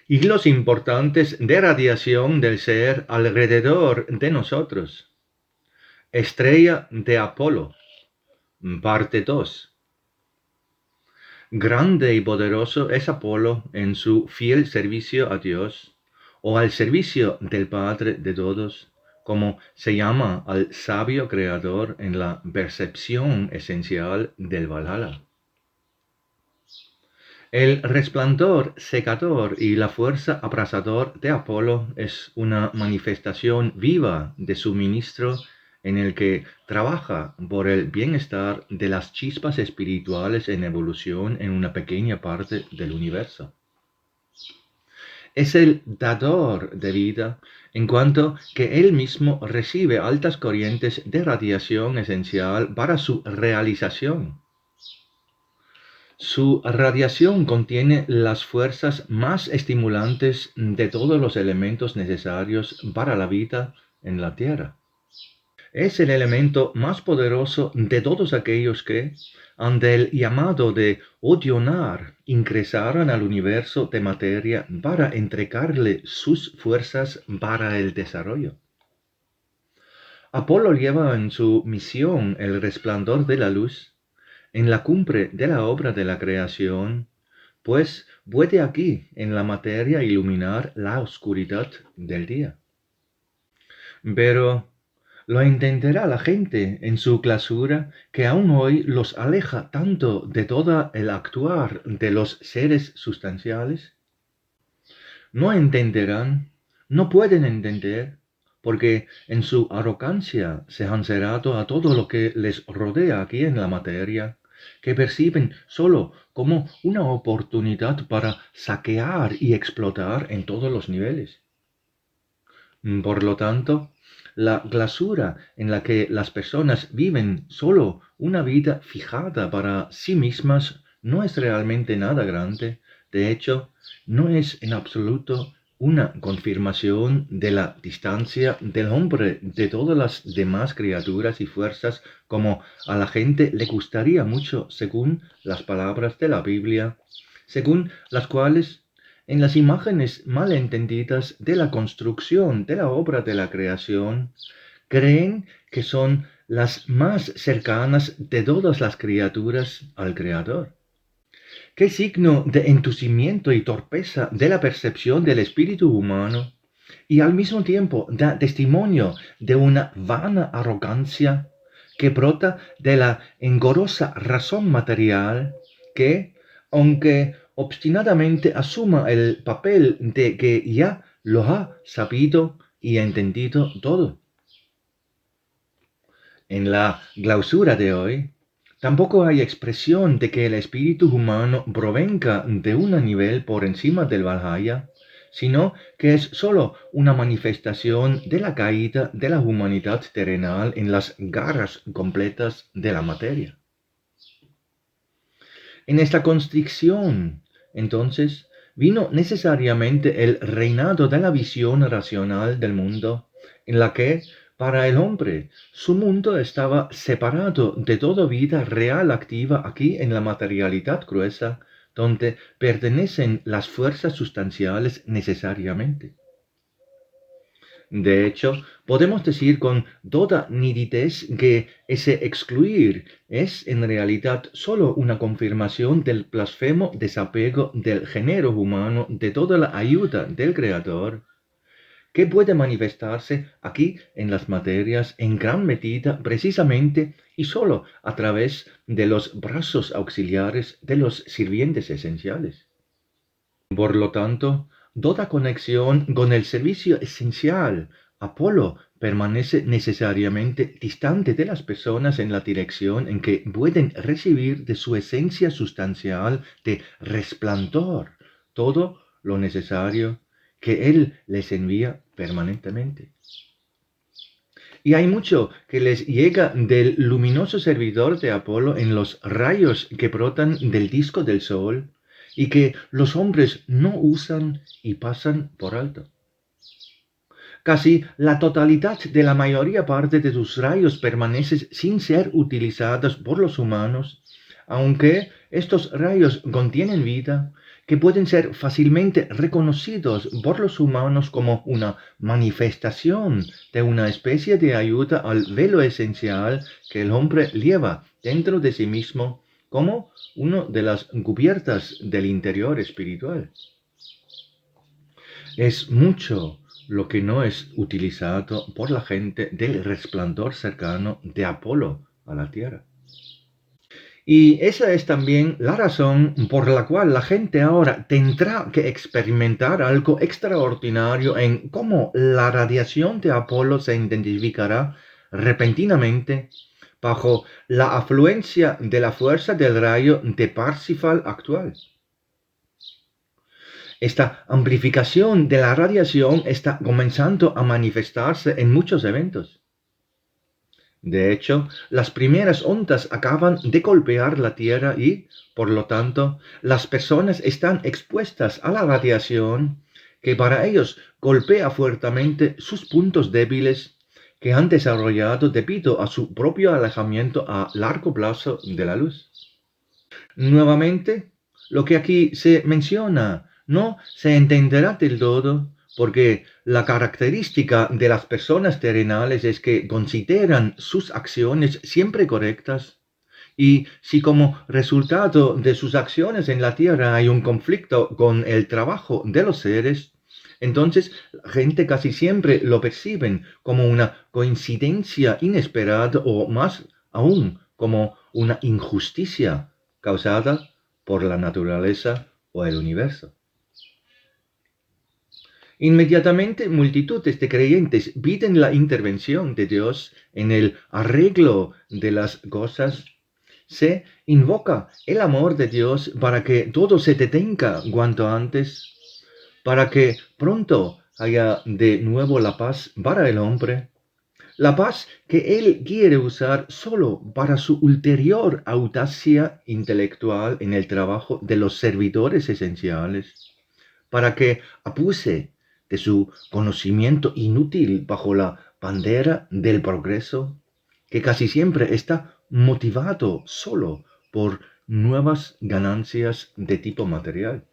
hilos importantes de radiación del ser alrededor de nosotros. Estrella de Apolo, parte 2. Grande y poderoso es Apolo en su fiel servicio a Dios, o al servicio del Padre de todos, como se llama al sabio creador en la percepción esencial del Valhalla. El resplandor secador y la fuerza abrasador de Apolo es una manifestación viva de su ministro en el que trabaja por el bienestar de las chispas espirituales en evolución en una pequeña parte del universo. Es el dador de vida en cuanto que él mismo recibe altas corrientes de radiación esencial para su realización. Su radiación contiene las fuerzas más estimulantes de todos los elementos necesarios para la vida en la Tierra. Es el elemento más poderoso de todos aquellos que, ante el llamado de Odionar, ingresaron al universo de materia para entregarle sus fuerzas para el desarrollo. Apolo lleva en su misión el resplandor de la luz en la cumbre de la obra de la creación, pues puede aquí en la materia iluminar la oscuridad del día. Pero lo entenderá la gente en su clausura que aún hoy los aleja tanto de todo el actuar de los seres sustanciales. No entenderán, no pueden entender, porque en su arrogancia se han cerrado a todo lo que les rodea aquí en la materia, que perciben solo como una oportunidad para saquear y explotar en todos los niveles. Por lo tanto, la clausura en la que las personas viven solo una vida fijada para sí mismas no es realmente nada grande. De hecho, no es en absoluto una confirmación de la distancia del hombre de todas las demás criaturas y fuerzas como a la gente le gustaría mucho según las palabras de la Biblia, según las cuales en las imágenes mal entendidas de la construcción de la obra de la creación, creen que son las más cercanas de todas las criaturas al Creador. ¿Qué signo de entusiasmo y torpeza de la percepción del espíritu humano y al mismo tiempo da testimonio de una vana arrogancia que brota de la engorrosa razón material que, aunque obstinadamente asuma el papel de que ya lo ha sabido y entendido todo? En la clausura de hoy, tampoco hay expresión de que el espíritu humano provenga de un nivel por encima del Valhalla, sino que es sólo una manifestación de la caída de la humanidad terrenal en las garras completas de la materia. En esta constricción, entonces, vino necesariamente el reinado de la visión racional del mundo, en la que, para el hombre, su mundo estaba separado de toda vida real activa aquí en la materialidad gruesa, donde pertenecen las fuerzas sustanciales necesariamente. De hecho, podemos decir con toda nitidez que ese excluir es en realidad sólo una confirmación del blasfemo desapego del género humano de toda la ayuda del Creador, que puede manifestarse aquí en las materias en gran medida precisamente y sólo a través de los brazos auxiliares de los sirvientes esenciales. Por lo tanto, toda conexión con el servicio esencial, Apolo permanece necesariamente distante de las personas en la dirección en que pueden recibir de su esencia sustancial de resplandor todo lo necesario que él les envía permanentemente. Y hay mucho que les llega del luminoso servidor de Apolo en los rayos que brotan del disco del sol y que los hombres no usan y pasan por alto. Casi la totalidad de la mayoría parte de sus rayos permanece sin ser utilizados por los humanos, aunque estos rayos contienen vida que pueden ser fácilmente reconocidos por los humanos como una manifestación de una especie de ayuda al velo esencial que el hombre lleva dentro de sí mismo como una de las cubiertas del interior espiritual. Es mucho lo que no es utilizado por la gente del resplandor cercano de Apolo a la Tierra. Y esa es también la razón por la cual la gente ahora tendrá que experimentar algo extraordinario en cómo la radiación de Apolo se intensificará repentinamente bajo la afluencia de la fuerza del rayo de Parsifal actual. Esta amplificación de la radiación está comenzando a manifestarse en muchos eventos. De hecho, las primeras ondas acaban de golpear la Tierra y, por lo tanto, las personas están expuestas a la radiación que para ellos golpea fuertemente sus puntos débiles que han desarrollado debido a su propio alejamiento a largo plazo de la luz. Nuevamente, lo que aquí se menciona no se entenderá del todo porque la característica de las personas terrenales es que consideran sus acciones siempre correctas y si como resultado de sus acciones en la tierra hay un conflicto con el trabajo de los seres, entonces la gente casi siempre lo perciben como una coincidencia inesperada o más aún como una injusticia causada por la naturaleza o el universo. Inmediatamente multitudes de creyentes piden la intervención de Dios en el arreglo de las cosas. Se invoca el amor de Dios para que todo se detenga cuanto antes, para que pronto haya de nuevo la paz para el hombre, la paz que él quiere usar solo para su ulterior audacia intelectual en el trabajo de los servidores esenciales, para que abuse de su conocimiento inútil bajo la bandera del progreso, que casi siempre está motivado solo por nuevas ganancias de tipo material.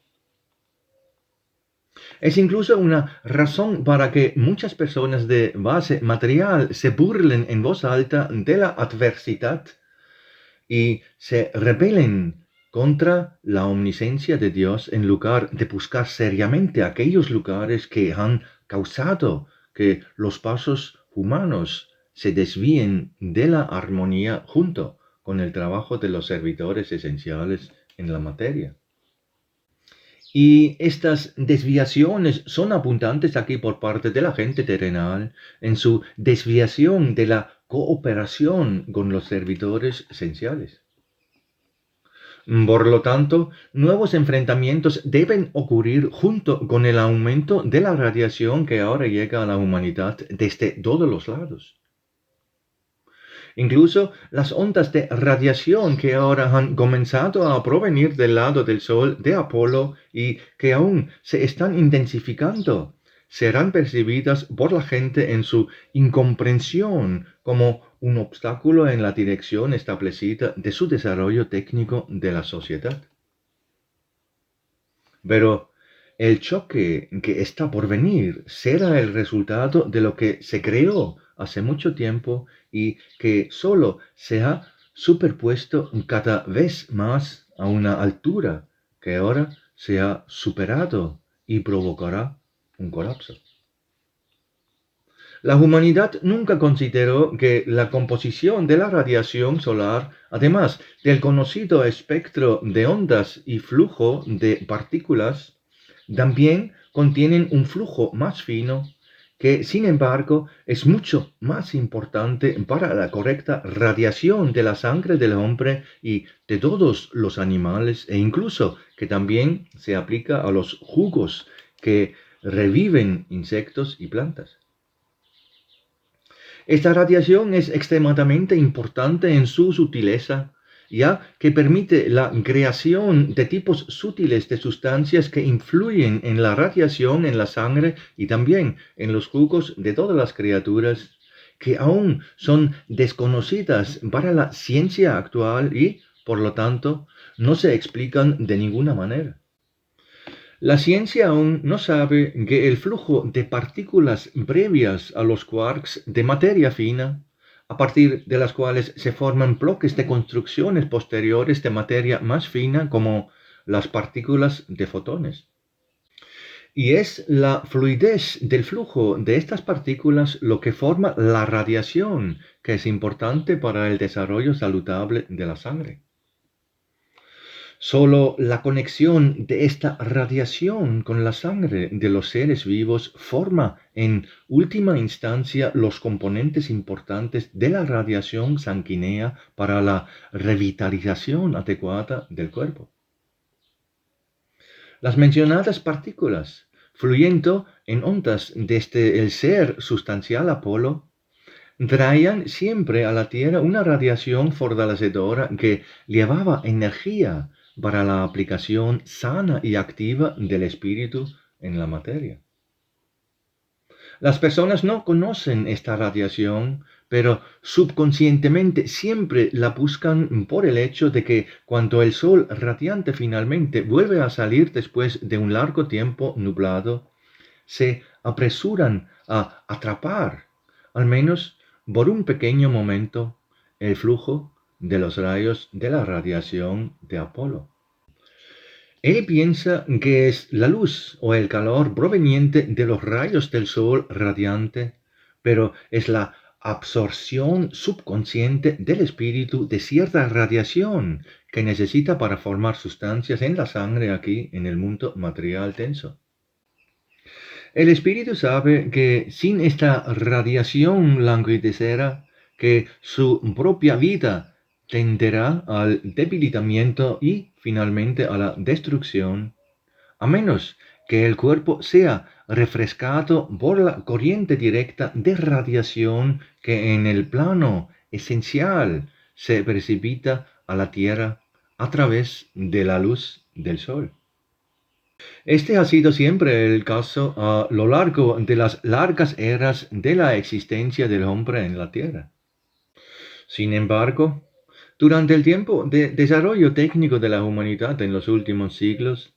Es incluso una razón para que muchas personas de base material se burlen en voz alta de la adversidad y se rebelen contra la omnisciencia de Dios en lugar de buscar seriamente aquellos lugares que han causado que los pasos humanos se desvíen de la armonía junto con el trabajo de los servidores esenciales en la materia. Y estas desviaciones son abundantes aquí por parte de la gente terrenal en su desviación de la cooperación con los servidores esenciales. Por lo tanto, nuevos enfrentamientos deben ocurrir junto con el aumento de la radiación que ahora llega a la humanidad desde todos los lados. Incluso las ondas de radiación que ahora han comenzado a provenir del lado del Sol de Apolo y que aún se están intensificando, serán percibidas por la gente en su incomprensión como un obstáculo en la dirección establecida de su desarrollo técnico de la sociedad. Pero el choque que está por venir será el resultado de lo que se creó hace mucho tiempo y que solo se ha superpuesto cada vez más a una altura que ahora se ha superado y provocará un colapso. La humanidad nunca consideró que la composición de la radiación solar, además del conocido espectro de ondas y flujo de partículas, también contienen un flujo más fino que, sin embargo, es mucho más importante para la correcta radiación de la sangre del hombre y de todos los animales e incluso que también se aplica a los jugos que reviven insectos y plantas. Esta radiación es extremadamente importante en su sutileza, ya que permite la creación de tipos sutiles de sustancias que influyen en la radiación en la sangre y también en los jugos de todas las criaturas que aún son desconocidas para la ciencia actual y, por lo tanto, no se explican de ninguna manera. La ciencia aún no sabe que el flujo de partículas previas a los quarks de materia fina, a partir de las cuales se forman bloques de construcciones posteriores de materia más fina como las partículas de fotones. Y es la fluidez del flujo de estas partículas lo que forma la radiación, que es importante para el desarrollo saludable de la sangre. Solo la conexión de esta radiación con la sangre de los seres vivos forma en última instancia los componentes importantes de la radiación sanguínea para la revitalización adecuada del cuerpo. Las mencionadas partículas, fluyendo en ondas desde el ser sustancial Apolo, traían siempre a la Tierra una radiación fortalecedora que llevaba energía para la aplicación sana y activa del espíritu en la materia. Las personas no conocen esta radiación, pero subconscientemente siempre la buscan por el hecho de que cuando el sol radiante finalmente vuelve a salir después de un largo tiempo nublado, se apresuran a atrapar, al menos por un pequeño momento, el flujo de los rayos de la radiación de Apolo. Él piensa que es la luz o el calor proveniente de los rayos del sol radiante, pero es la absorción subconsciente del espíritu de cierta radiación que necesita para formar sustancias en la sangre aquí en el mundo material denso. El espíritu sabe que sin esta radiación languidecera, que su propia vida tenderá al debilitamiento y finalmente a la destrucción, a menos que el cuerpo sea refrescado por la corriente directa de radiación que en el plano esencial se precipita a la tierra a través de la luz del sol. Este ha sido siempre el caso a lo largo de las largas eras de la existencia del hombre en la Tierra. Sin embargo, durante el tiempo de desarrollo técnico de la humanidad en los últimos siglos,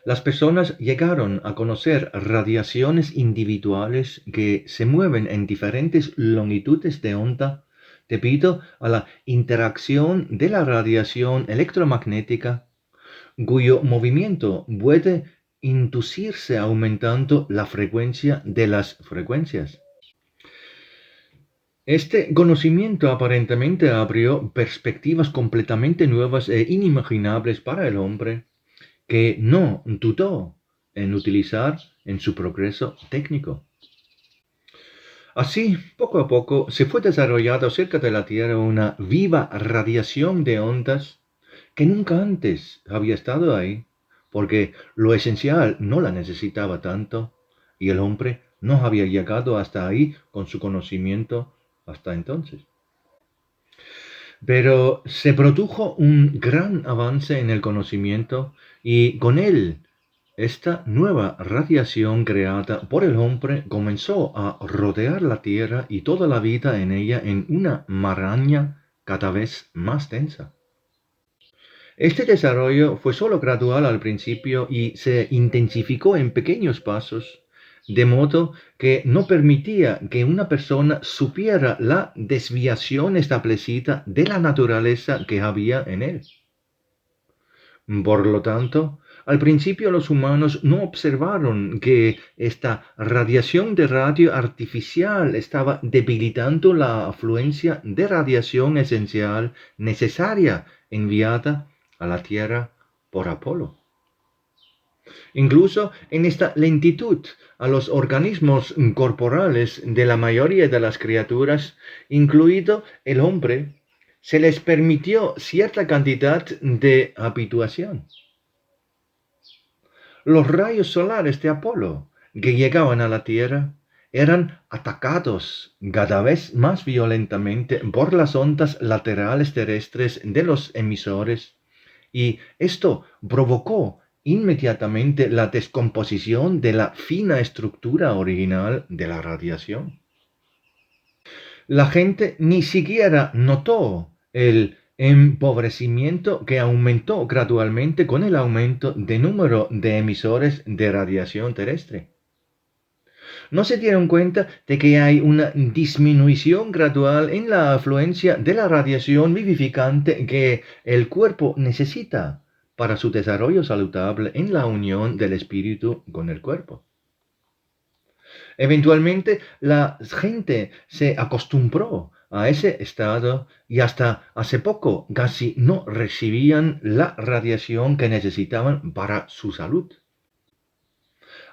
las personas llegaron a conocer radiaciones individuales que se mueven en diferentes longitudes de onda debido a la interacción de la radiación electromagnética, cuyo movimiento puede inducirse aumentando la frecuencia de las frecuencias. Este conocimiento aparentemente abrió perspectivas completamente nuevas e inimaginables para el hombre, que no dudó en utilizar en su progreso técnico. Así, poco a poco, se fue desarrollando cerca de la Tierra una viva radiación de ondas que nunca antes había estado ahí, porque lo esencial no la necesitaba tanto y el hombre no había llegado hasta ahí con su conocimiento hasta entonces. Pero se produjo un gran avance en el conocimiento y con él esta nueva radiación creada por el hombre comenzó a rodear la Tierra y toda la vida en ella en una maraña cada vez más densa. Este desarrollo fue solo gradual al principio y se intensificó en pequeños pasos, de modo que no permitía que una persona supiera la desviación establecida de la naturaleza que había en él. Por lo tanto, al principio los humanos no observaron que esta radiación de radio artificial estaba debilitando la afluencia de radiación esencial necesaria enviada a la Tierra por Apolo. Incluso en esta lentitud a los organismos corporales de la mayoría de las criaturas, incluido el hombre, se les permitió cierta cantidad de habituación. Los rayos solares de Apolo que llegaban a la Tierra eran atacados cada vez más violentamente por las ondas laterales terrestres de los emisores, y esto provocó inmediatamente la descomposición de la fina estructura original de la radiación. La gente ni siquiera notó el empobrecimiento que aumentó gradualmente con el aumento de número de emisores de radiación terrestre. No se dieron cuenta de que hay una disminución gradual en la afluencia de la radiación vivificante que el cuerpo necesita para su desarrollo saludable en la unión del espíritu con el cuerpo. Eventualmente la gente se acostumbró a ese estado y hasta hace poco casi no recibían la radiación que necesitaban para su salud.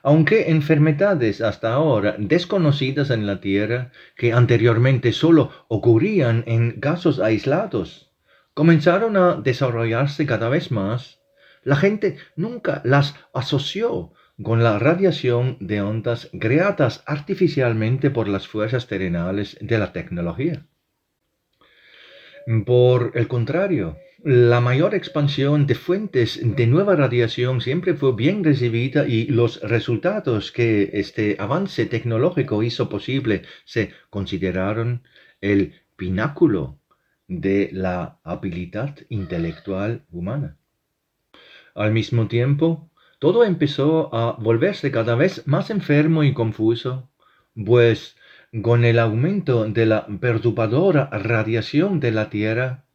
Aunque enfermedades hasta ahora desconocidas en la Tierra, que anteriormente solo ocurrían en casos aislados, comenzaron a desarrollarse cada vez más, la gente nunca las asoció con la radiación de ondas creadas artificialmente por las fuerzas terrenales de la tecnología. Por el contrario, la mayor expansión de fuentes de nueva radiación siempre fue bien recibida y los resultados que este avance tecnológico hizo posible se consideraron el pináculo de la habilidad intelectual humana. Al mismo tiempo, todo empezó a volverse cada vez más enfermo y confuso, pues con el aumento de la perturbadora radiación de la Tierra,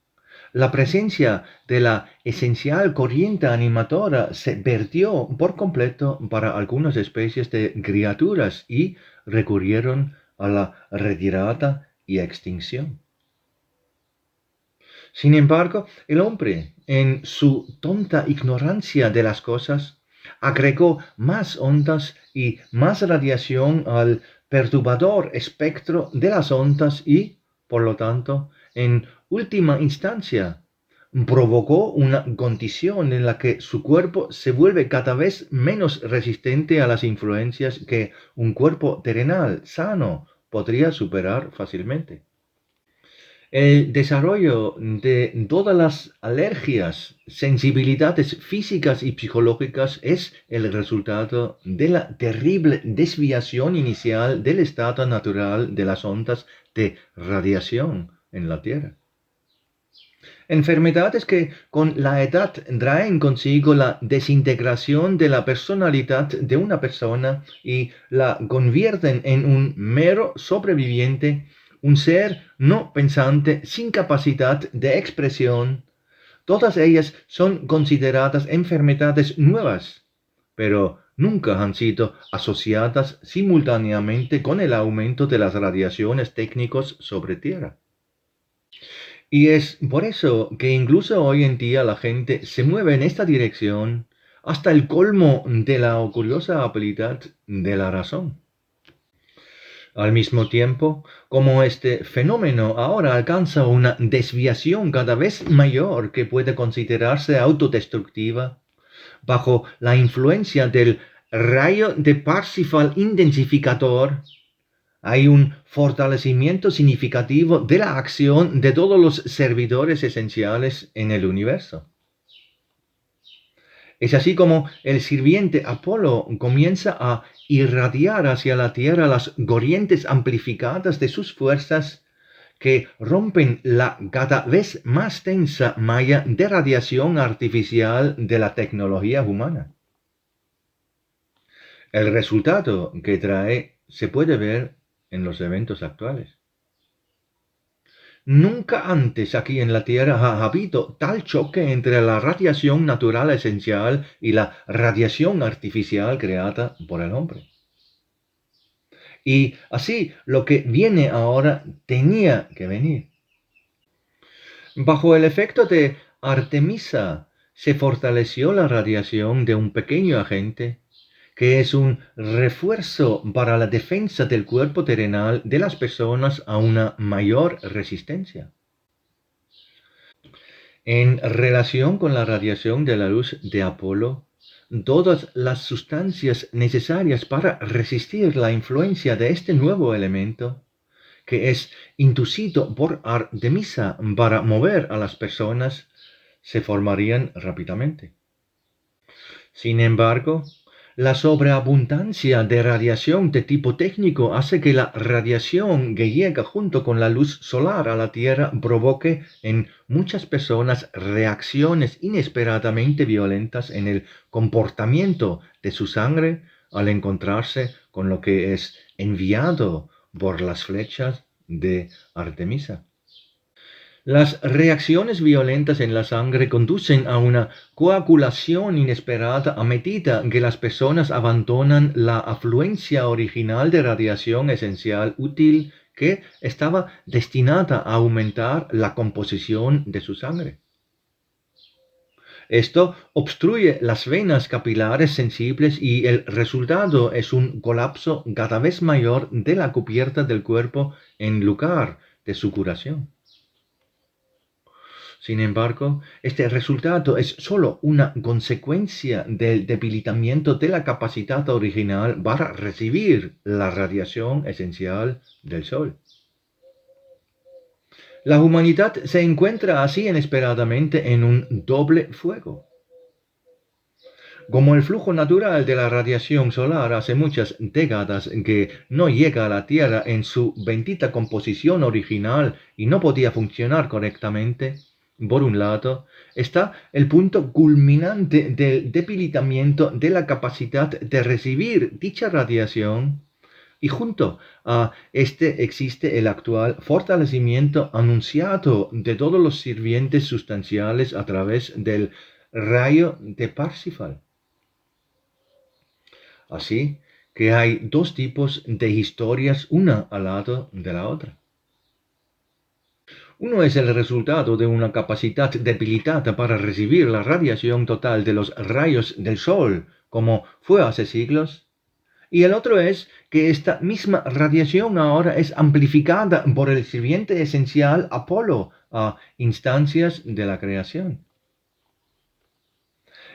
la presencia de la esencial corriente animadora se perdió por completo para algunas especies de criaturas y recurrieron a la retirada y extinción. Sin embargo, el hombre, en su tonta ignorancia de las cosas, agregó más ondas y más radiación al perturbador espectro de las ondas y, por lo tanto, en última instancia, provocó una condición en la que su cuerpo se vuelve cada vez menos resistente a las influencias que un cuerpo terrenal sano podría superar fácilmente. El desarrollo de todas las alergias, sensibilidades físicas y psicológicas es el resultado de la terrible desviación inicial del estado natural de las ondas de radiación en la Tierra. Enfermedades que con la edad traen consigo la desintegración de la personalidad de una persona y la convierten en un mero sobreviviente, un ser no pensante sin capacidad de expresión. Todas ellas son consideradas enfermedades nuevas, pero nunca han sido asociadas simultáneamente con el aumento de las radiaciones técnicas sobre Tierra. Y es por eso que incluso hoy en día la gente se mueve en esta dirección hasta el colmo de la curiosa habilidad de la razón. Al mismo tiempo, como este fenómeno ahora alcanza una desviación cada vez mayor que puede considerarse autodestructiva, bajo la influencia del rayo de Parsifal intensificador, hay un fortalecimiento significativo de la acción de todos los servidores esenciales en el universo. Es así como el sirviente Apolo comienza a irradiar hacia la Tierra las corrientes amplificadas de sus fuerzas que rompen la cada vez más densa malla de radiación artificial de la tecnología humana. El resultado que trae se puede ver en los eventos actuales. Nunca antes aquí en la Tierra ha habido tal choque entre la radiación natural esencial y la radiación artificial creada por el hombre. Y así lo que viene ahora tenía que venir. Bajo el efecto de Artemisa se fortaleció la radiación de un pequeño agente que es un refuerzo para la defensa del cuerpo terrenal de las personas a una mayor resistencia. En relación con la radiación de la luz de Apolo, todas las sustancias necesarias para resistir la influencia de este nuevo elemento, que es inducido por Artemisa para mover a las personas, se formarían rápidamente. Sin embargo, La sobreabundancia de radiación de tipo técnico hace que la radiación que llega junto con la luz solar a la Tierra provoque en muchas personas reacciones inesperadamente violentas en el comportamiento de su sangre al encontrarse con lo que es enviado por las flechas de Artemisa. Las reacciones violentas en la sangre conducen a una coagulación inesperada a medida que las personas abandonan la afluencia original de radiación esencial útil que estaba destinada a aumentar la composición de su sangre. Esto obstruye las venas capilares sensibles y el resultado es un colapso cada vez mayor de la cubierta del cuerpo en lugar de su curación. Sin embargo, este resultado es solo una consecuencia del debilitamiento de la capacidad original para recibir la radiación esencial del Sol. La humanidad se encuentra así inesperadamente en un doble fuego. Como el flujo natural de la radiación solar hace muchas décadas que no llega a la Tierra en su bendita composición original y no podía funcionar correctamente, por un lado, está el punto culminante del debilitamiento de la capacidad de recibir dicha radiación y junto a este existe el actual fortalecimiento anunciado de todos los sirvientes sustanciales a través del rayo de Parsifal. Así que hay dos tipos de historias una al lado de la otra. Uno es el resultado de una capacidad debilitada para recibir la radiación total de los rayos del Sol, como fue hace siglos. Y el otro es que esta misma radiación ahora es amplificada por el sirviente esencial Apolo a instancias de la creación.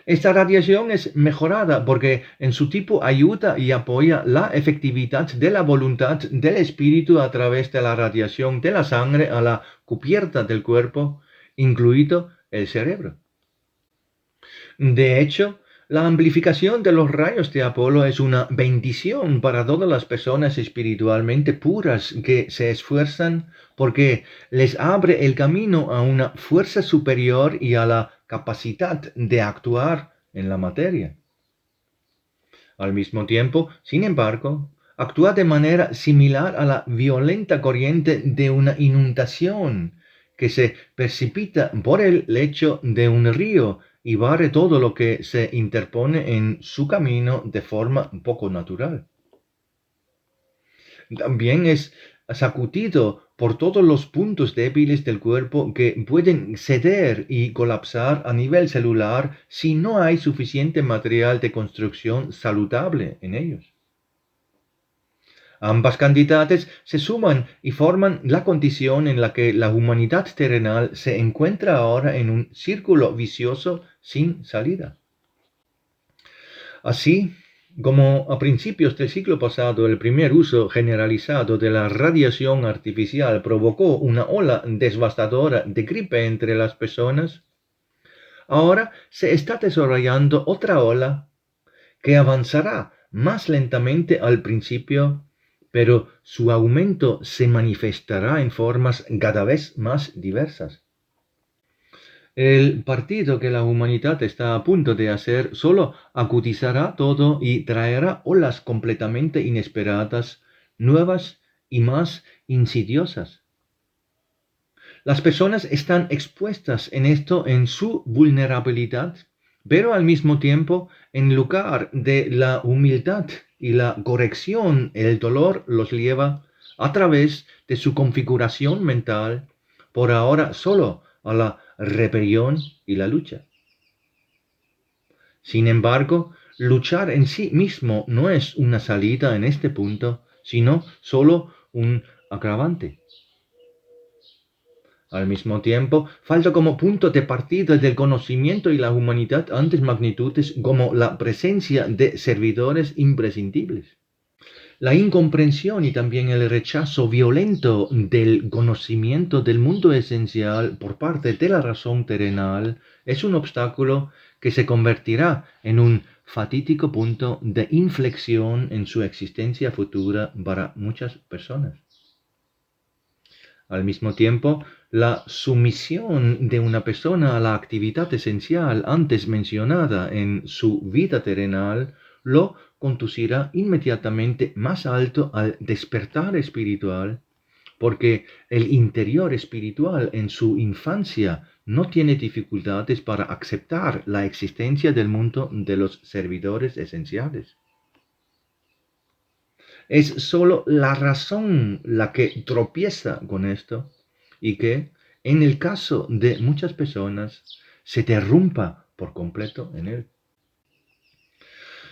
Esta radiación es mejorada porque en su tipo ayuda y apoya la efectividad de la voluntad del espíritu a través de la radiación de la sangre a la cubierta del cuerpo, incluido el cerebro. De hecho, la amplificación de los rayos de Apolo es una bendición para todas las personas espiritualmente puras que se esfuerzan porque les abre el camino a una fuerza superior y a la capacidad de actuar en la materia. Al mismo tiempo, sin embargo, actúa de manera similar a la violenta corriente de una inundación que se precipita por el lecho de un río y barre todo lo que se interpone en su camino de forma poco natural. También es sacudido por todos los puntos débiles del cuerpo que pueden ceder y colapsar a nivel celular si no hay suficiente material de construcción saludable en ellos. Ambas cantidades se suman y forman la condición en la que la humanidad terrenal se encuentra ahora en un círculo vicioso sin salida. Así, como a principios del siglo pasado el primer uso generalizado de la radiación artificial provocó una ola devastadora de gripe entre las personas, ahora se está desarrollando otra ola que avanzará más lentamente al principio, pero su aumento se manifestará en formas cada vez más diversas. El partido que la humanidad está a punto de hacer solo acutizará todo y traerá olas completamente inesperadas, nuevas y más insidiosas. Las personas están expuestas en esto en su vulnerabilidad, pero al mismo tiempo, en lugar de la humildad y la corrección, el dolor los lleva a través de su configuración mental, por ahora solo a la rebelión y la lucha. Sin embargo, luchar en sí mismo no es una salida en este punto, sino solo un agravante. Al mismo tiempo, falta como punto de partida del conocimiento y la humanidad antes magnitudes como la presencia de servidores imprescindibles. La incomprensión y también el rechazo violento del conocimiento del mundo esencial por parte de la razón terrenal es un obstáculo que se convertirá en un fatídico punto de inflexión en su existencia futura para muchas personas. Al mismo tiempo, la sumisión de una persona a la actividad esencial antes mencionada en su vida terrenal lo conducirá inmediatamente más alto al despertar espiritual, porque el interior espiritual en su infancia no tiene dificultades para aceptar la existencia del mundo de los servidores esenciales. Es solo la razón la que tropieza con esto y que, en el caso de muchas personas, se derrumba por completo en él.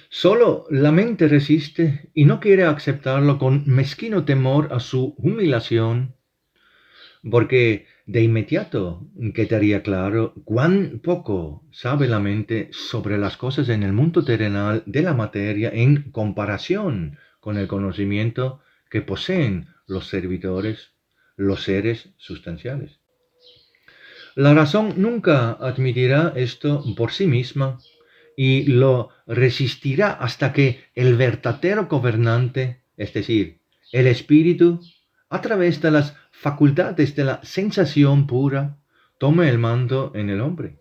Solo la mente resiste y no quiere aceptarlo con mezquino temor a su humillación, porque de inmediato quedaría claro cuán poco sabe la mente sobre las cosas en el mundo terrenal de la materia en comparación con el conocimiento que poseen los servidores, los seres sustanciales. La razón nunca admitirá esto por sí misma y lo resistirá hasta que el verdadero gobernante, es decir, el espíritu, a través de las facultades de la sensación pura, tome el mando en el hombre.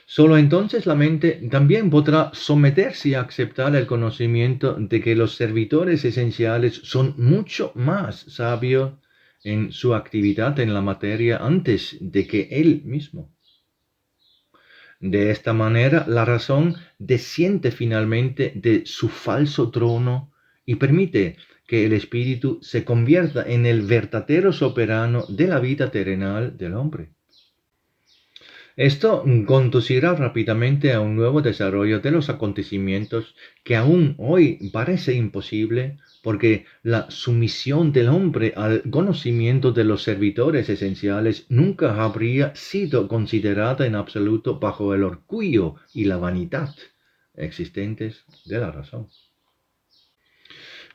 Solo entonces la mente también podrá someterse a aceptar el conocimiento de que los servidores esenciales son mucho más sabios en su actividad en la materia antes de que él mismo. De esta manera, la razón desciende finalmente de su falso trono y permite que el espíritu se convierta en el verdadero soberano de la vida terrenal del hombre. Esto conducirá rápidamente a un nuevo desarrollo de los acontecimientos que aún hoy parece imposible, porque la sumisión del hombre al conocimiento de los servidores esenciales nunca habría sido considerada en absoluto bajo el orgullo y la vanidad existentes de la razón.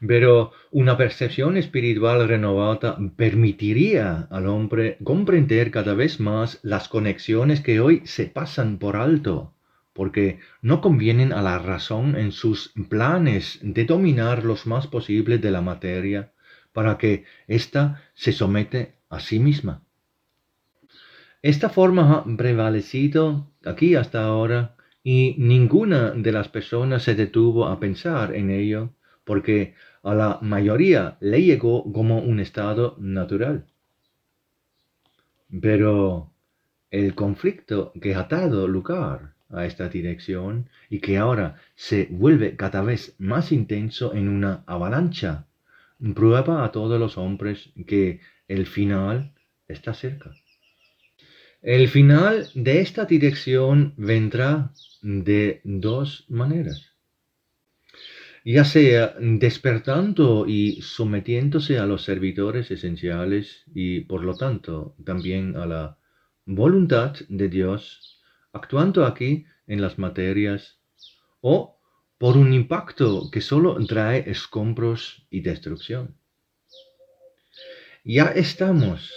Pero una percepción espiritual renovada permitiría al hombre comprender cada vez más las conexiones que hoy se pasan por alto, porque no convienen a la razón en sus planes de dominar lo más posible de la materia, para que ésta se somete a sí misma. Esta forma ha prevalecido aquí hasta ahora y ninguna de las personas se detuvo a pensar en ello porque a la mayoría le llegó como un estado natural. Pero el conflicto que ha dado lugar a esta dirección y que ahora se vuelve cada vez más intenso en una avalancha, prueba a todos los hombres que el final está cerca. El final de esta dirección vendrá de dos maneras, ya sea despertando y sometiéndose a los servidores esenciales y por lo tanto también a la voluntad de Dios, actuando aquí en las materias, o por un impacto que solo trae escombros y destrucción. Ya estamos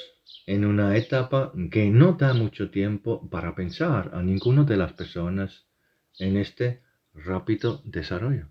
en una etapa que no da mucho tiempo para pensar a ninguna de las personas en este rápido desarrollo.